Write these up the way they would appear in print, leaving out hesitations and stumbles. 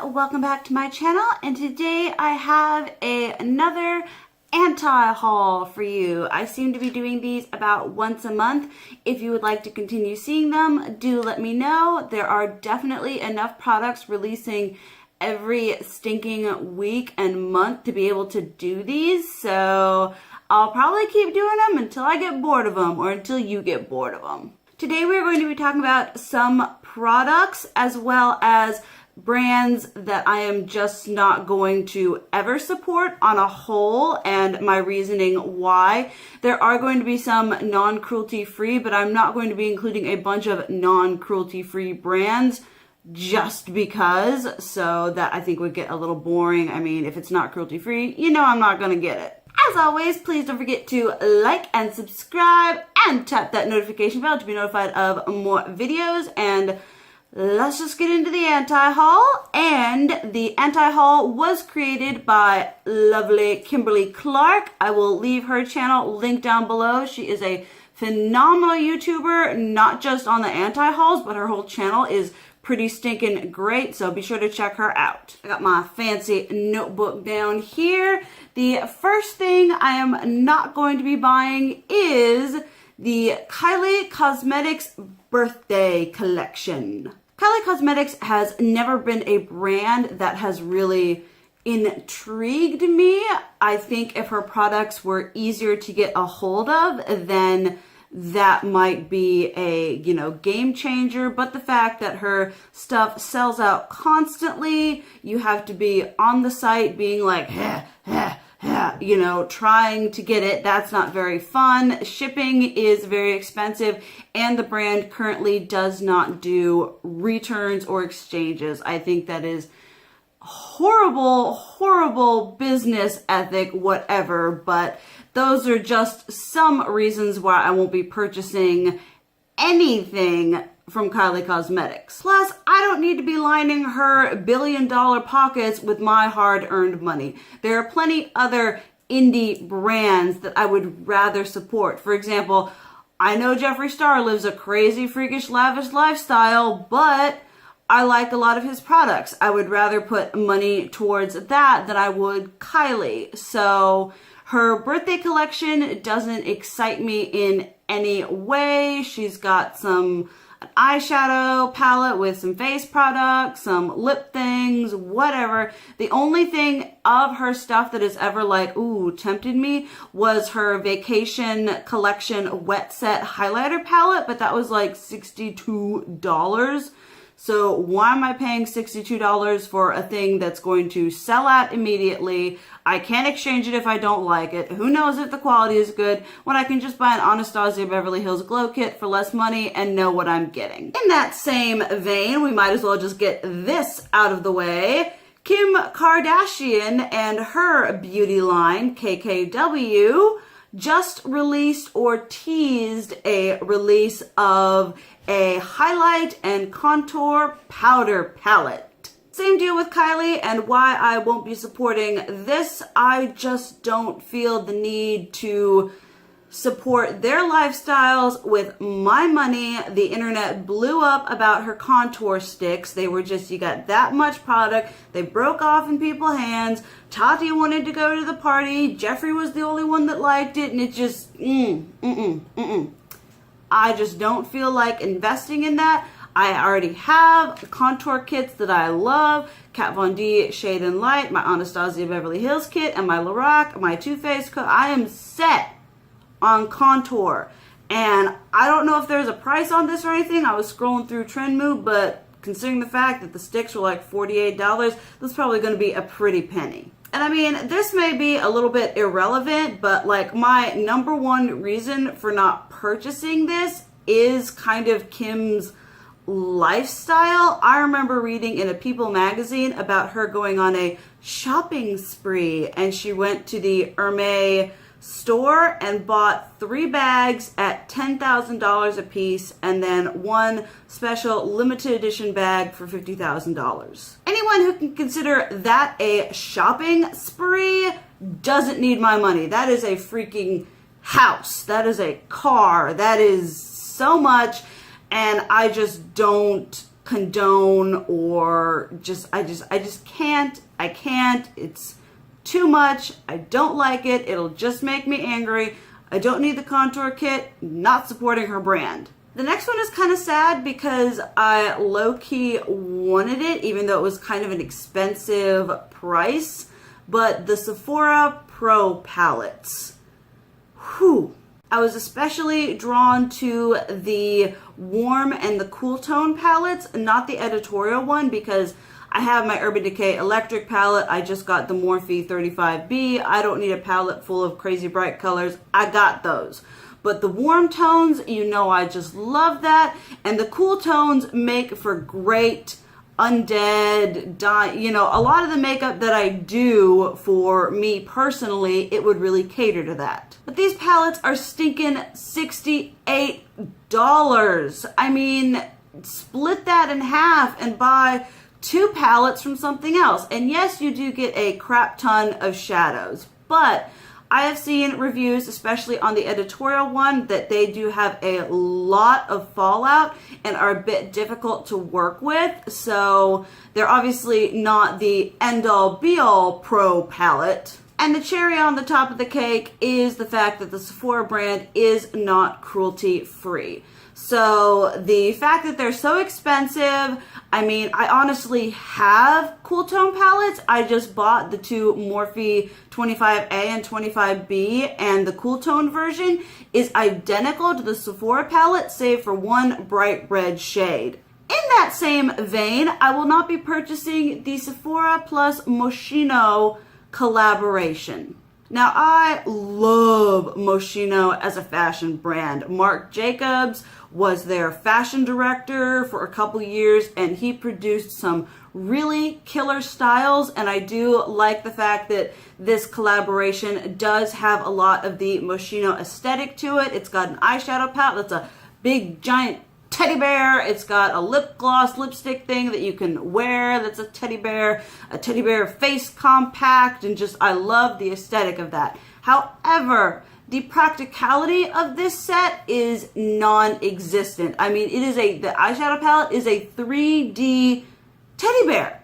welcome back to my channel, and today I have another anti-haul for you. I seem to be doing these about once a month. If you would like to continue seeing them, do let me know. There are definitely enough products releasing every stinking week and month to be able to do these, so I'll probably keep doing them until I get bored of them or until you get bored of them. Today we're going to be talking about some products as well as brands that I am just not going to ever support on a whole, and my reasoning why. There are going to be some non-cruelty free, but I'm not going to be including a bunch of non-cruelty free brands just because, so that I think would get a little boring. I mean, if it's not cruelty free, you know I'm not going to get it. As always, please don't forget to like and subscribe and tap that notification bell to be notified of more videos. And let's just get into the anti-haul. And the anti-haul was created by lovely Kimberly Clark. I will leave her channel linked down below. She is a phenomenal YouTuber, not just on the anti-hauls, but her whole channel is pretty stinking great, so be sure to check her out. I got my fancy notebook down here. The first thing I am not going to be buying is the Kylie Cosmetics birthday collection. Kylie Cosmetics has never been a brand that has really intrigued me. I think if her products were easier to get a hold of, then that might be a, game changer. But the fact that her stuff sells out constantly, you have to be on the site being like, trying to get it. That's not very fun. Shipping is very expensive, and the brand currently does not do returns or exchanges. I think that is horrible business ethic, whatever, but those are just some reasons why I won't be purchasing anything from Kylie Cosmetics. Plus, I don't need to be lining her billion-dollar pockets with my hard-earned money. There are plenty other indie brands that I would rather support. For example, I know Jeffree Star lives a crazy, freakish, lavish lifestyle, but I like a lot of his products. I would rather put money towards that than I would Kylie. So her birthday collection doesn't excite me in any way. She's got an eyeshadow palette with some face products, some lip things, whatever. The only thing of her stuff that has ever tempted me was her vacation collection wet set highlighter palette, but that was like $62. So why am I paying $62 for a thing that's going to sell out immediately? I can't exchange it if I don't like it. Who knows if the quality is good when I can just buy an Anastasia Beverly Hills Glow Kit for less money and know what I'm getting. In that same vein, we might as well just get this out of the way. Kim Kardashian and her beauty line, KKW, just released or teased a release of a highlight and contour powder palette. Same deal with Kylie, and why I won't be supporting this. I just don't feel the need to support their lifestyles with my money. The internet blew up about her contour sticks. They were just, you got that much product. They broke off in people's hands. Tati wanted to go to the party. Jeffree was the only one that liked it, and it just, I just don't feel like investing in that. I already have the contour kits that I love. Kat Von D Shade and Light, my Anastasia Beverly Hills kit, and my Lorac, my Too Faced coat. I am set on contour. And I don't know if there's a price on this or anything. I was scrolling through Trendmove, but considering the fact that the sticks were like $48, this is probably going to be a pretty penny. And I mean, this may be a little bit irrelevant, but like my number one reason for not purchasing this is kind of Kim's lifestyle. I remember reading in a People magazine about her going on a shopping spree, and she went to the Hermès store and bought 3 bags at $10,000 a piece, and then one special limited edition bag for $50,000. Anyone who can consider that a shopping spree doesn't need my money. That is a freaking house. That is a car. That is so much, and I just don't condone or I just can't. I can't. It's too much. I don't like it. It'll just make me angry. I don't need the contour kit. Not supporting her brand. The next one is kind of sad because I low-key wanted it, even though it was kind of an expensive price. But the Sephora Pro palettes. Whew. I was especially drawn to the warm and the cool tone palettes, not the editorial one, because I have my Urban Decay Electric palette. I just got the Morphe 35B. I don't need a palette full of crazy bright colors. I got those. But the warm tones, you know, I just love that. And the cool tones make for great undead, you know, a lot of the makeup that I do for me personally, it would really cater to that. But these palettes are stinking $68. I mean, split that in half and buy 2 palettes from something else. And yes, you do get a crap ton of shadows, but I have seen reviews, especially on the editorial one, that they do have a lot of fallout and are a bit difficult to work with. So they're obviously not the end-all be-all pro palette. And the cherry on the top of the cake is the fact that the Sephora brand is not cruelty-free. So the fact that they're so expensive, I mean, I honestly have cool tone palettes. I just bought the 2 Morphe 25A and 25B, and the cool tone version is identical to the Sephora palette, save for one bright red shade. In that same vein, I will not be purchasing the Sephora plus Moschino collaboration. Now, I love Moschino as a fashion brand. Marc Jacobs was their fashion director for a couple years, and he produced some really killer styles, and I do like the fact that this collaboration does have a lot of the Moschino aesthetic to it. It's got an eyeshadow palette that's a big giant teddy bear. It's got a lip gloss lipstick thing that you can wear that's a teddy bear face compact, and just I love the aesthetic of that. However, the practicality of this set is non-existent. I mean, the eyeshadow palette is a 3D teddy bear.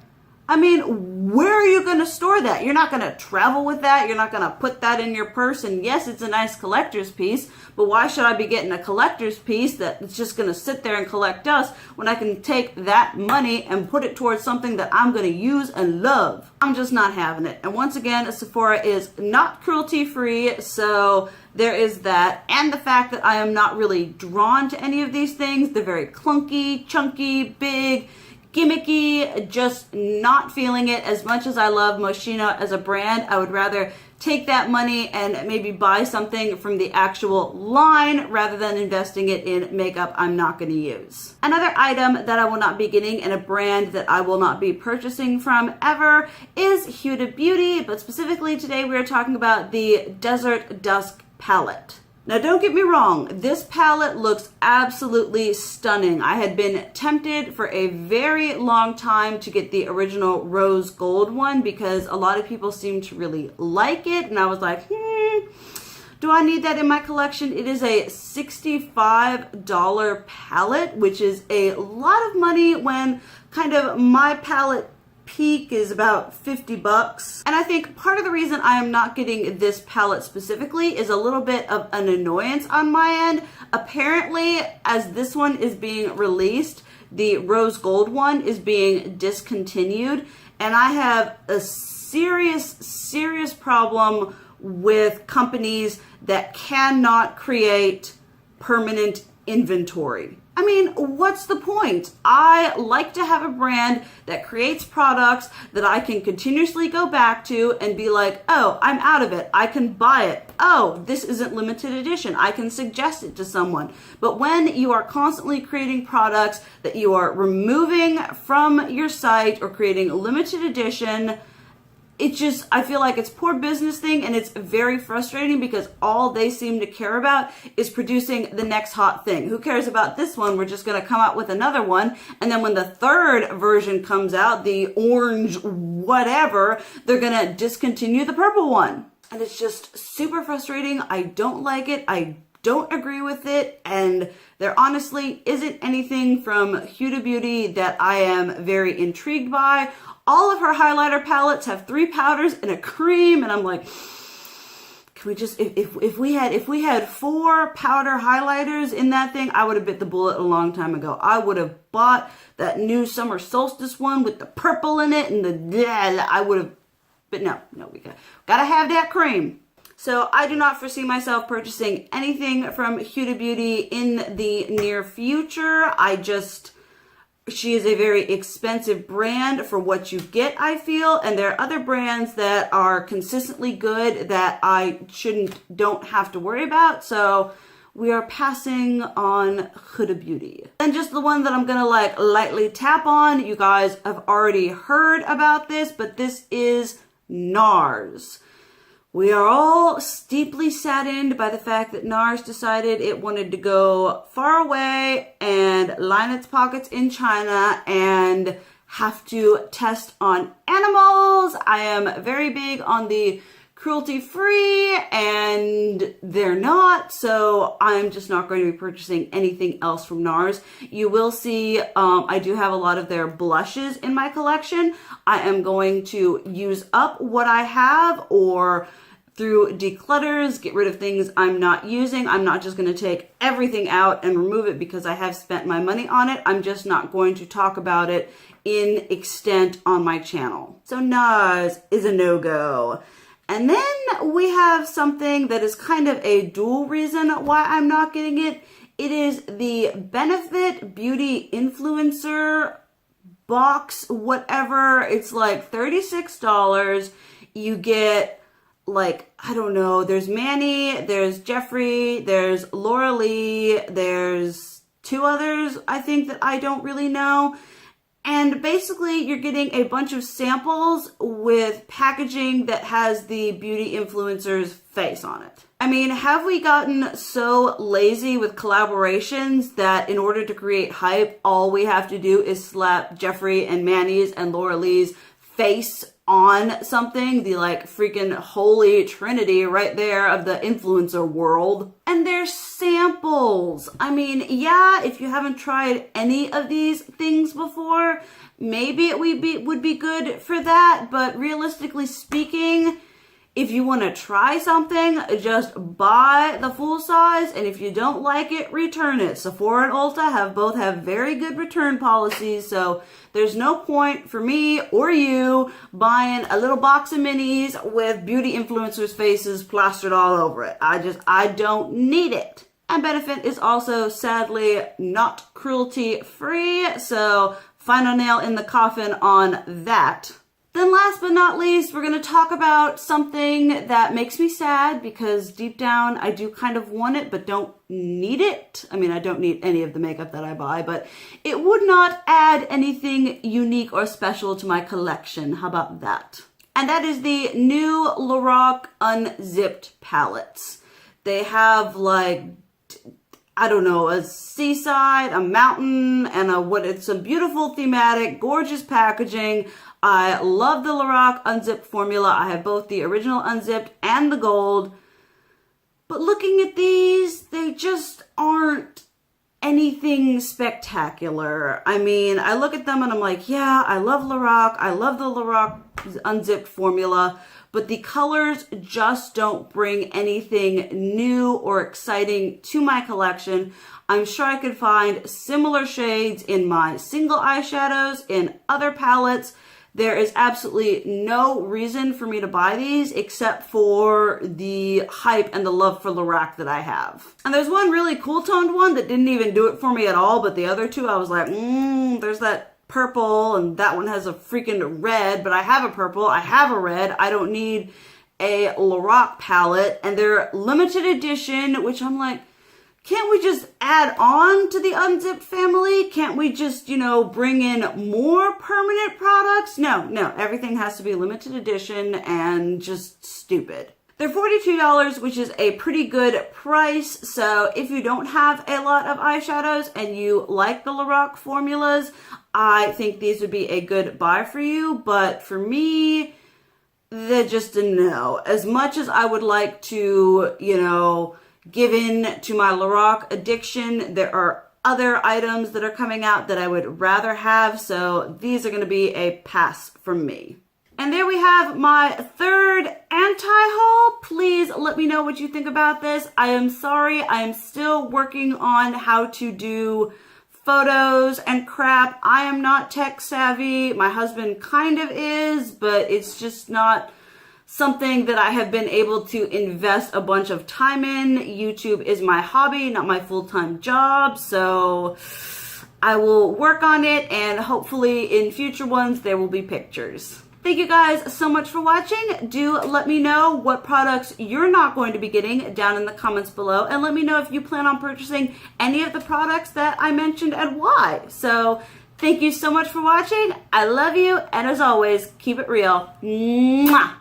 I mean, where are you going to store that? You're not going to travel with that. You're not going to put that in your purse. And yes, it's a nice collector's piece, but why should I be getting a collector's piece that's just going to sit there and collect dust when I can take that money and put it towards something that I'm going to use and love? I'm just not having it. And once again, Sephora is not cruelty-free, so there is that. And the fact that I am not really drawn to any of these things. They're very clunky, chunky, big, gimmicky, just not feeling it. As much as I love Moschino as a brand, I would rather take that money and maybe buy something from the actual line rather than investing it in makeup I'm not going to use. Another item that I will not be getting and a brand that I will not be purchasing from ever is Huda Beauty, but specifically today we are talking about the Desert Dusk palette. Now, don't get me wrong, this palette looks absolutely stunning. I had been tempted for a very long time to get the original rose gold one because a lot of people seem to really like it, and I was like, do I need that in my collection? It is a $65 palette, which is a lot of money when kind of my palette peak is about $50. And I think part of the reason I am not getting this palette specifically is a little bit of an annoyance on my end. Apparently, as this one is being released, the rose gold one is being discontinued, and I have a serious problem with companies that cannot create permanent inventory. I mean, what's the point? I like to have a brand that creates products that I can continuously go back to and be like, oh, I'm out of it. I can buy it. Oh, this isn't limited edition. I can suggest it to someone. But when you are constantly creating products that you are removing from your site or creating limited edition, I feel like it's poor business thing, and it's very frustrating because all they seem to care about is producing the next hot thing. Who cares about this one? We're just going to come out with another one. And then when the third version comes out, the orange whatever, they're going to discontinue the purple one. And it's just super frustrating. I don't like it. I don't agree with it. And There honestly isn't anything from Huda Beauty that I am very intrigued by. All of her highlighter palettes have 3 powders and a cream, and I'm like, can we just, if we had 4 powder highlighters in that thing, I would have bit the bullet a long time ago. I would have bought that new summer solstice one with the purple in it and I would have, but no, we gotta have that cream. So I do not foresee myself purchasing anything from Huda Beauty in the near future. She is a very expensive brand for what you get, I feel, and there are other brands that are consistently good that I don't have to worry about, so we are passing on Huda Beauty. And just the one that I'm gonna like lightly tap on, you guys have already heard about this, but this is NARS. We are all steeply saddened by the fact that NARS decided it wanted to go far away and line its pockets in China and have to test on animals. I am very big on the cruelty-free, and they're not, so I'm just not going to be purchasing anything else from NARS. You will see I do have a lot of their blushes in my collection. I am going to use up what I have, or through declutters, get rid of things I'm not using. I'm not just going to take everything out and remove it because I have spent my money on it. I'm just not going to talk about it in extent on my channel. So NARS is a no-go. And then we have something that is kind of a dual reason why I'm not getting it. It is the Benefit Beauty Influencer box, whatever. It's like $36. You get, like, I don't know, there's Manny, there's Jeffree, there's Laura Lee, there's 2 others, I think, that I don't really know. And basically, you're getting a bunch of samples with packaging that has the beauty influencer's face on it. I mean, have we gotten so lazy with collaborations that in order to create hype, all we have to do is slap Jeffree and Manny's and Laura Lee's face on something, the like freaking holy trinity right there of the influencer world. And they're samples. I mean, yeah, if you haven't tried any of these things before, maybe it would be good for that. But realistically speaking, if you want to try something, just buy the full size, and if you don't like it, return it. Sephora and Ulta both have very good return policies, so there's no point for me or you buying a little box of minis with beauty influencers' faces plastered all over it. I don't need it. And Benefit is also sadly not cruelty free, so final nail in the coffin on that. Then last but not least, we're going to talk about something that makes me sad because deep down I do kind of want it but don't need it. I mean, I don't need any of the makeup that I buy, but it would not add anything unique or special to my collection. How about that? And that is the new Lorac Unzipped palettes. They have like, I don't know, a seaside, a mountain, and it's a beautiful thematic, gorgeous packaging. I love the Lorac Unzipped formula. I have both the original Unzipped and the gold. But looking at these, they just aren't anything spectacular. I mean, I look at them and I'm like, yeah, I love Lorac. I love the Lorac Unzipped formula. But the colors just don't bring anything new or exciting to my collection. I'm sure I could find similar shades in my single eyeshadows, in other palettes. There is absolutely no reason for me to buy these except for the hype and the love for Lorac that I have. And there's one really cool toned one that didn't even do it for me at all, but the other two I was like, there's that purple and that one has a freaking red, but I have a purple, I have a red, I don't need a Lorac palette. And they're limited edition, which I'm like, can't we just add on to the Unzipped family? Can't we just, bring in more permanent products? No, everything has to be limited edition and just stupid. They're $42, which is a pretty good price. So if you don't have a lot of eyeshadows and you like the Lorac formulas, I think these would be a good buy for you. But for me, they're just a no. As much as I would like to, given to my Lorac addiction. There are other items that are coming out that I would rather have, so these are going to be a pass from me. And there we have my third anti-haul. Please let me know what you think about this. I am sorry, I am still working on how to do photos and crap. I am not tech savvy. My husband kind of is, but it's just not something that I have been able to invest a bunch of time in. YouTube is my hobby, not my full-time job, so I will work on it, and hopefully in future ones there will be pictures. Thank you guys so much for watching. Do let me know what products you're not going to be getting down in the comments below, and let me know if you plan on purchasing any of the products that I mentioned and why. So thank you so much for watching. I love you, and as always, keep it real. Mwah!